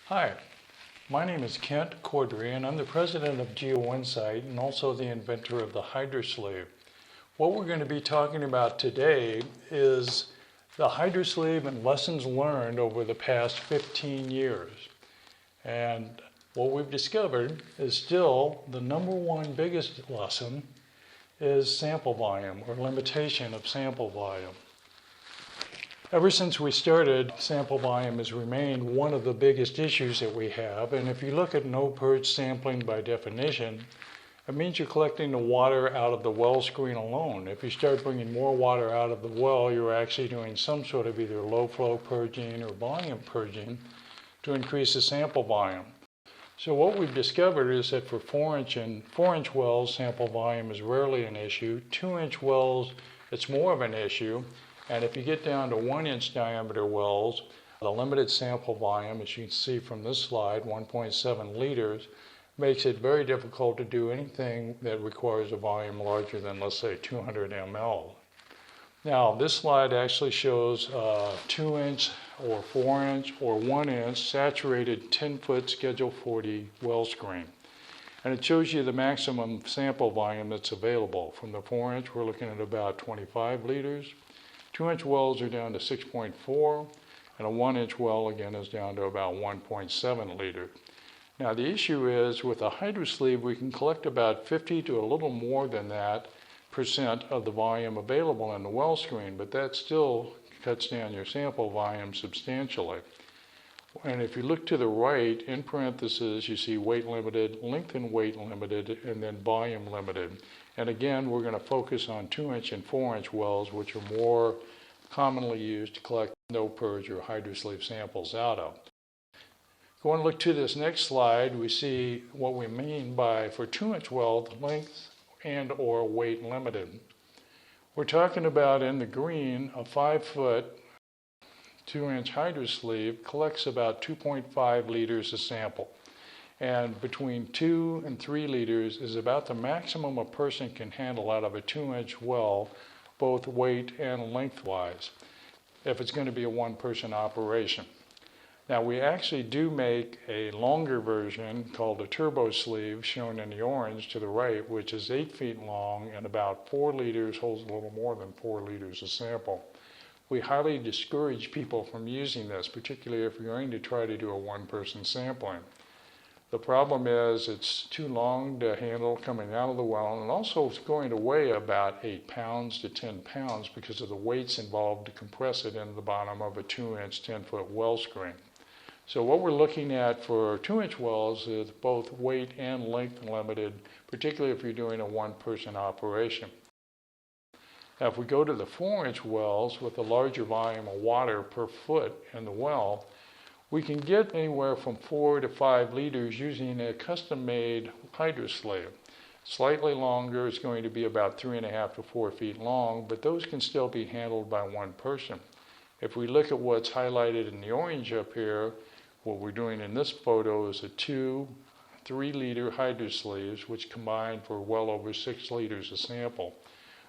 Hi, my name is Kent Cordry and I'm the president of GeoInsight and also the inventor of the HydraSleeve. What we're going to be talking about today is the HydraSleeve and lessons learned over the past 15 years. And what we've discovered is still the number one biggest lesson is sample volume or limitation of sample volume. Ever since we started, sample volume has remained one of the biggest issues that we have. And if you look at no-purge sampling by definition, it means you're collecting the water out of the well screen alone. If you start bringing more water out of the well, you're actually doing some sort of either low flow purging or volume purging to increase the sample volume. So what we've discovered is that for 4-inch wells, sample volume is rarely an issue. 2-inch wells, it's more of an issue. And if you get down to 1-inch diameter wells, the limited sample volume, as you can see from this slide, 1.7 liters, makes it very difficult to do anything that requires a volume larger than, let's say, 200 ml. Now, this slide actually shows 2-inch or 4-inch or 1-inch saturated 10-foot Schedule 40 well screen. And it shows you the maximum sample volume that's available. From the 4-inch, we're looking at about 25 liters. 2-inch wells are down to 6.4, and a 1-inch well, again, is down to about 1.7 liters. Now, the issue is with a HydraSleeve, we can collect about 50 to a little more than that percent of the volume available in the well screen, but that still cuts down your sample volume substantially. And if you look to the right, in parentheses, you see weight limited, length and weight limited, and then volume limited. And again, we're going to focus on 2-inch and 4-inch wells, which are more commonly used to collect no-purge or HydraSleeve samples out of. Going to look to this next slide, we see what we mean by, for 2-inch wells, length and or weight limited. We're talking about, in the green, a 5-foot 2-inch HydraSleeve collects about 2.5 liters a sample. And between 2 and 3 liters is about the maximum a person can handle out of a 2-inch well, both weight and lengthwise, if it's going to be a one-person operation. Now, we actually do make a longer version called a turbo sleeve, shown in the orange to the right, which is 8 feet long and about 4 liters, holds a little more than 4 liters a sample. We highly discourage people from using this, particularly if you're going to try to do a one-person sampling. The problem is it's too long to handle coming out of the well, and also it's going to weigh about 8 pounds to 10 pounds because of the weights involved to compress it into the bottom of a 2-inch 10-foot well screen. So what we're looking at for 2-inch wells is both weight and length limited, particularly if you're doing a one-person operation. Now, if we go to the 4-inch wells with a larger volume of water per foot in the well, we can get anywhere from 4 to 5 liters using a custom-made HydraSleeve. Slightly longer is going to be about 3.5 to 4 feet long, but those can still be handled by one person. If we look at what's highlighted in the orange up here, what we're doing in this photo is a 2 3-liter HydraSleeves, which combine for well over 6 liters a sample.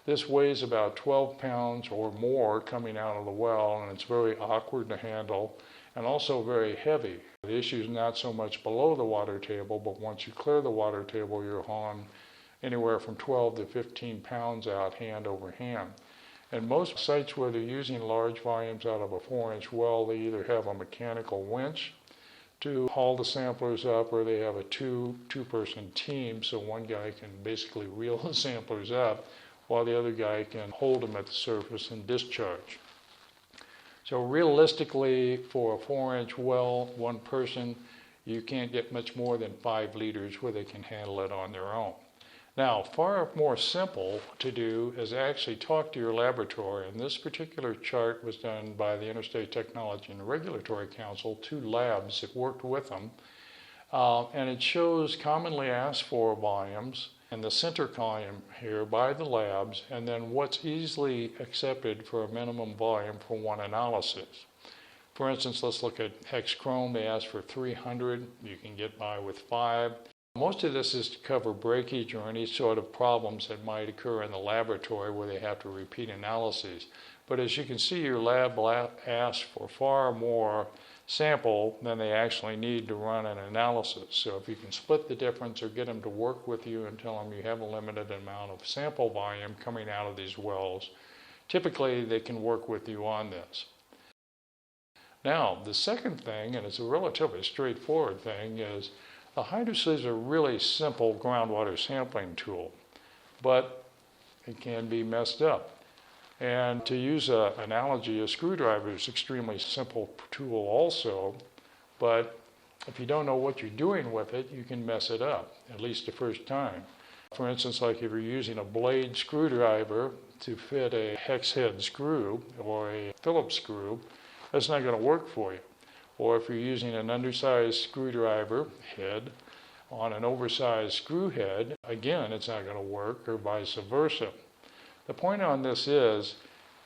This weighs about 12 pounds or more coming out of the well, and it's very awkward to handle and also very heavy. The issue is not so much below the water table, but once you clear the water table, you're hauling anywhere from 12 to 15 pounds out hand over hand. And most sites where they're using large volumes out of a 4-inch well, they either have a mechanical winch to haul the samplers up, or they have a two-person team, so one guy can basically reel the samplers up while the other guy can hold them at the surface and discharge. So realistically, for a 4-inch well, one person, you can't get much more than 5 liters where they can handle it on their own. Now, far more simple to do is actually talk to your laboratory, and this particular chart was done by the Interstate Technology and Regulatory Council, 2 labs that worked with them, and it shows commonly asked for volumes in the center column here by the labs, and then what's easily accepted for a minimum volume for one analysis. For instance, let's look at hex chrome. They ask for 300. You can get by with 5. Most of this is to cover breakage or any sort of problems that might occur in the laboratory where they have to repeat analyses. But as you can see, your lab asks for far more sample than they actually need to run an analysis. So if you can split the difference or get them to work with you and tell them you have a limited amount of sample volume coming out of these wells, typically they can work with you on this. Now, the second thing, and it's a relatively straightforward thing, is the HydraSleeve is a really simple groundwater sampling tool, but it can be messed up. And to use an analogy, a screwdriver is an extremely simple tool also, but if you don't know what you're doing with it, you can mess it up, at least the first time. For instance, like if you're using a blade screwdriver to fit a hex head screw or a Phillips screw, that's not going to work for you. Or if you're using an undersized screwdriver head on an oversized screw head, again, it's not going to work, or vice versa. The point on this is,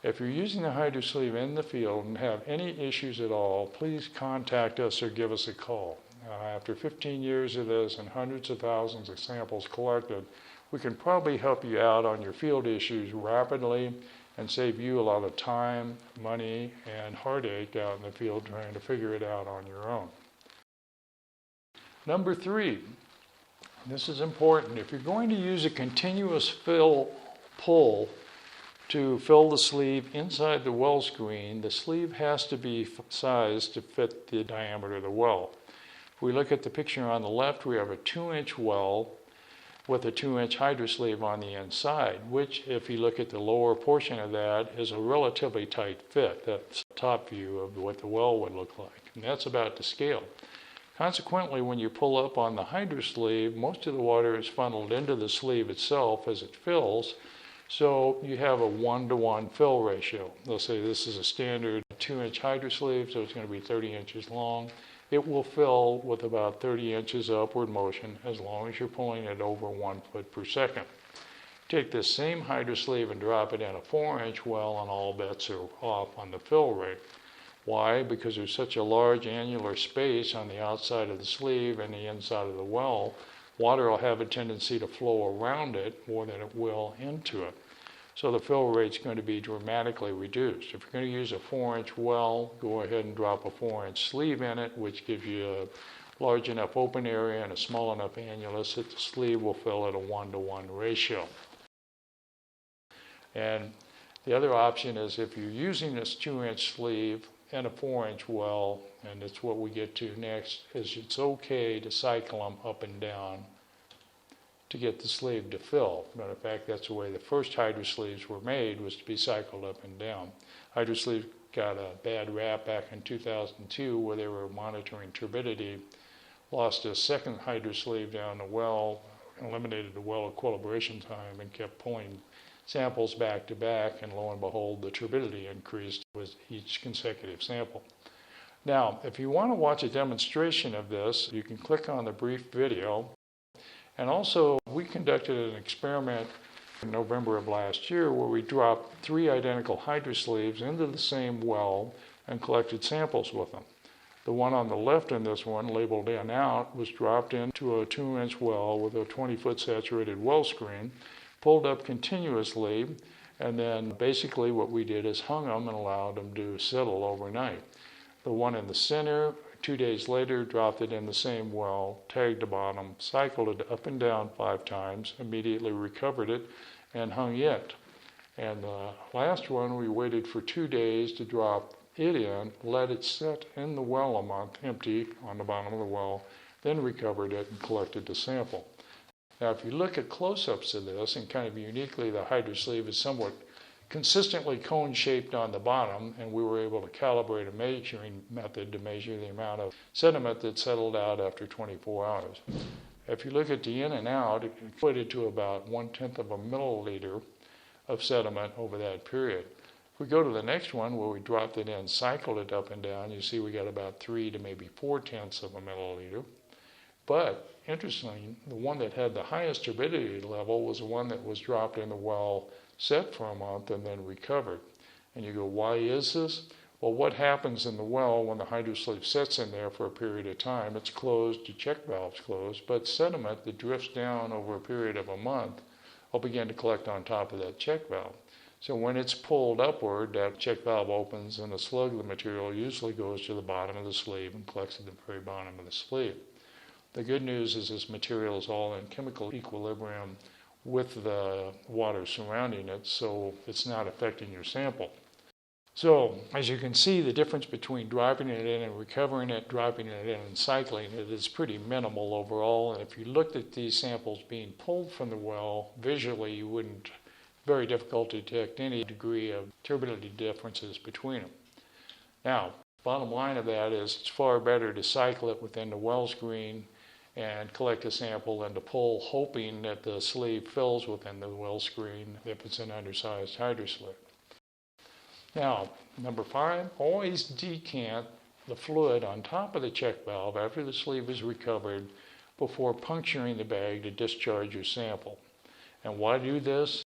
if you're using the HydraSleeve in the field and have any issues at all, please contact us or give us a call. After 15 years of this and hundreds of thousands of samples collected, we can probably help you out on your field issues rapidly and save you a lot of time, money, and heartache out in the field trying to figure it out on your own. Number 3, this is important. If you're going to use a continuous pull to fill the sleeve inside the well screen, the sleeve has to be sized to fit the diameter of the well. If we look at the picture on the left, we have a 2-inch well with a 2-inch HydraSleeve on the inside, which, if you look at the lower portion of that, is a relatively tight fit. That's the top view of what the well would look like, and that's about to scale. Consequently, when you pull up on the HydraSleeve, most of the water is funneled into the sleeve itself as it fills, so you have a 1-to-1 fill ratio. They'll say this is a standard 2-inch HydraSleeve, so it's going to be 30 inches long. It will fill with about 30 inches upward motion as long as you're pulling it over 1 foot per second. Take this same HydraSleeve and drop it in a 4-inch well and all bets are off on the fill rate. Why? Because there's such a large annular space on the outside of the sleeve and the inside of the well, water will have a tendency to flow around it more than it will into it. So the fill rate's going to be dramatically reduced. If you're going to use a 4-inch well, go ahead and drop a 4-inch sleeve in it, which gives you a large enough open area and a small enough annulus that the sleeve will fill at a 1-to-1 ratio. And the other option is if you're using this 2-inch sleeve in a 4-inch well, and it's what we get to next, is it's okay to cycle them up and down to get the sleeve to fill. But in fact, that's the way the first HydraSleeves were made, was to be cycled up and down. HydraSleeve got a bad rap back in 2002 where they were monitoring turbidity, lost a second HydraSleeve down the well, eliminated the well equilibration time, and kept pulling samples back to back, and lo and behold, the turbidity increased with each consecutive sample. Now, if you want to watch a demonstration of this, you can click on the brief video. And also, we conducted an experiment in November of last year where we dropped 3 identical HydraSleeves into the same well and collected samples with them. The one on the left in this one, labeled in out, was dropped into a 2-inch well with a 20-foot saturated well screen, pulled up continuously, and then basically what we did is hung them and allowed them to settle overnight. The one in the center, 2 days later, dropped it in the same well, tagged the bottom, cycled it up and down 5 times, immediately recovered it, and hung it. And the last one, we waited for 2 days to drop it in, let it sit in the well a month, empty on the bottom of the well, then recovered it and collected the sample. Now, if you look at close-ups of this, and kind of uniquely, the HydraSleeve is somewhat consistently cone-shaped on the bottom, and we were able to calibrate a measuring method to measure the amount of sediment that settled out after 24 hours. If you look at the in and out, it equated to about 1/10 of a milliliter of sediment over that period. If we go to the next one, where we dropped it in, cycled it up and down, you see we got about 3 to maybe 4/10 of a milliliter. But interestingly, the one that had the highest turbidity level was the one that was dropped in the well, set for a month, and then recovered. And you go, why is this? Well, what happens in the well when the HydraSleeve sits in there for a period of time? It's closed, the check valve's closed, but sediment that drifts down over a period of a month will begin to collect on top of that check valve. So when it's pulled upward, that check valve opens and a slug of the material usually goes to the bottom of the sleeve and collects at the very bottom of the sleeve. The good news is this material is all in chemical equilibrium with the water surrounding it, so it's not affecting your sample. So as you can see, the difference between dropping it in and recovering it, dropping it in and cycling it is pretty minimal overall. And if you looked at these samples being pulled from the well, visually you wouldn't, very difficult to detect any degree of turbidity differences between them. Now, bottom line of that is it's far better to cycle it within the well screen and collect a sample than to pull, hoping that the sleeve fills within the well screen if it's an undersized HydraSleeve. Now, number 5, always decant the fluid on top of the check valve after the sleeve is recovered before puncturing the bag to discharge your sample. And why do this?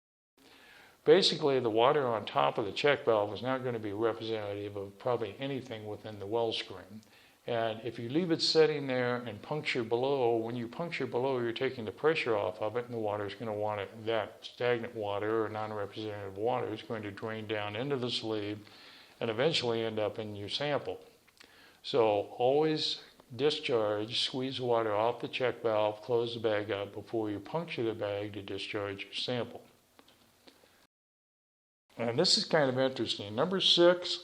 Basically, the water on top of the check valve is not going to be representative of probably anything within the well screen. And if you leave it sitting there and puncture below, when you puncture below, you're taking the pressure off of it, and the water is going to want it, that stagnant water or non-representative water is going to drain down into the sleeve and eventually end up in your sample. So always discharge, squeeze the water off the check valve, close the bag up before you puncture the bag to discharge your sample. And this is kind of interesting. Number 6,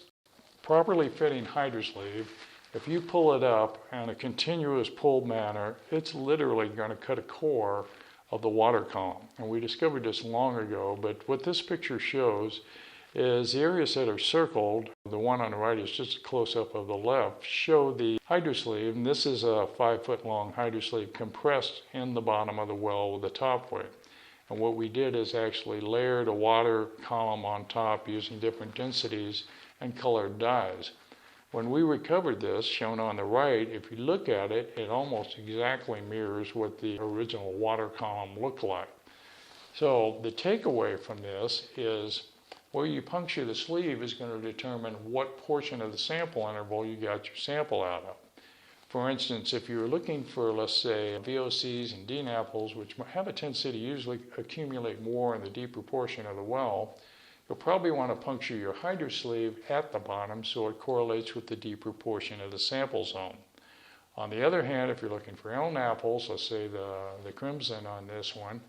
properly fitting HydraSleeve. If you pull it up in a continuous pull manner, it's literally going to cut a core of the water column. And we discovered this long ago, but what this picture shows is the areas that are circled, the one on the right is just a close-up of the left, show the HydraSleeve, and this is a 5-foot-long HydraSleeve compressed in the bottom of the well with the top weight. And what we did is actually layered a water column on top using different densities and colored dyes. When we recovered this, shown on the right, if you look at it, it almost exactly mirrors what the original water column looked like. So the takeaway from this is where you puncture the sleeve is going to determine what portion of the sample interval you got your sample out of. For instance, if you're looking for, let's say, VOCs and DNAPLs, which have a tendency to usually accumulate more in the deeper portion of the well, you'll probably want to puncture your HydraSleeve at the bottom so it correlates with the deeper portion of the sample zone. On the other hand, if you're looking for LNAPLs, let's say the crimson on this one,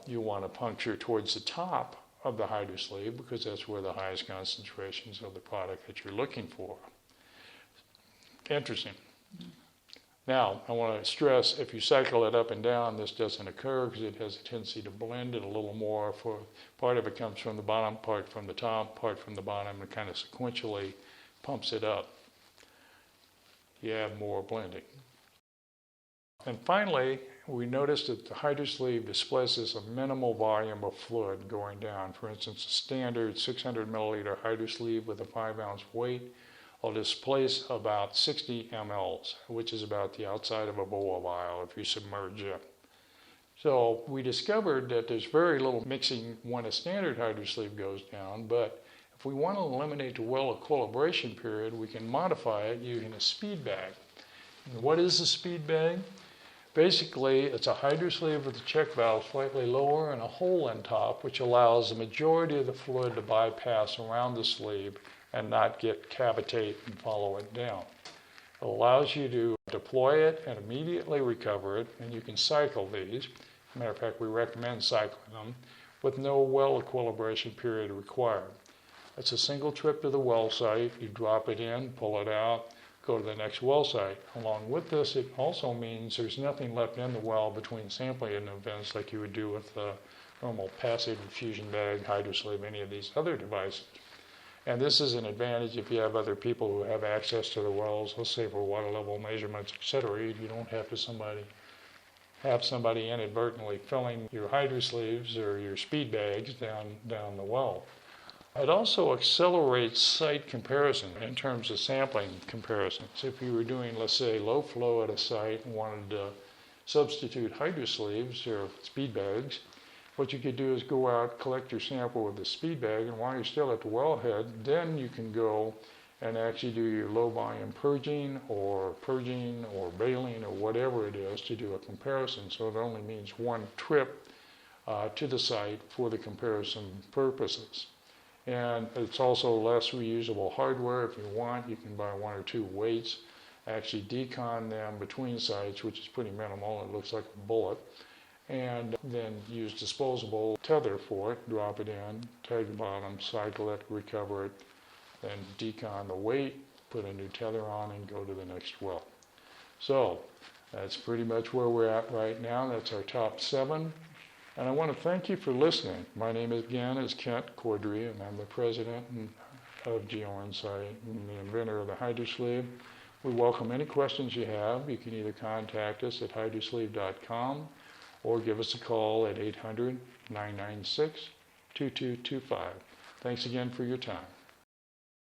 you want to puncture towards the top of the HydraSleeve because that's where the highest concentrations of the product that you're looking for. Interesting. Now, I want to stress, if you cycle it up and down, this doesn't occur because it has a tendency to blend it a little more. Part of it comes from the bottom, part from the top, part from the bottom, and kind of sequentially pumps it up. You have more blending. And finally, we noticed that the HydraSleeve displaces a minimal volume of fluid going down. For instance, a standard 600 milliliter HydraSleeve with a 5-ounce weight will displace about 60 mLs, which is about the outside of a boa vial if you submerge it. So we discovered that there's very little mixing when a standard HydraSleeve goes down, but if we want to eliminate the well equilibration period, we can modify it using a speed bag. And what is a speed bag? Basically, it's a HydraSleeve with the check valve slightly lower and a hole in top, which allows the majority of the fluid to bypass around the sleeve and not cavitate and follow it down. It allows you to deploy it and immediately recover it, and you can cycle these. As a matter of fact, we recommend cycling them with no well equilibration period required. It's a single trip to the well site. You drop it in, pull it out, go to the next well site. Along with this, it also means there's nothing left in the well between sampling events like you would do with the normal passive infusion bag, HydraSleeve, any of these other devices. And this is an advantage if you have other people who have access to the wells, let's say for water level measurements, etc. You don't have to have somebody inadvertently filling your HydraSleeves or your speed bags down the well. It also accelerates site comparison in terms of sampling comparisons. If you were doing, let's say, low flow at a site and wanted to substitute HydraSleeves or speed bags, what you could do is go out, collect your sample with the speed bag, and while you're still at the wellhead, then you can go and actually do your low volume purging or baling or whatever it is to do a comparison. So it only means one trip to the site for the comparison purposes. And it's also less reusable hardware. If you want, you can buy 1 or 2 weights, actually decon them between sites, which is pretty minimal. It looks like a bullet. And then use disposable tether for it, drop it in, tag the bottom, cycle it, recover it, then decon the weight, put a new tether on, and go to the next well. So that's pretty much where we're at right now. That's our top 7. And I want to thank you for listening. My name again is Kent Cordry, and I'm the president of GeoInsight and the inventor of the HydraSleeve. We welcome any questions you have. You can either contact us at hydrasleeve.com or give us a call at 800-996-2225. Thanks again for your time.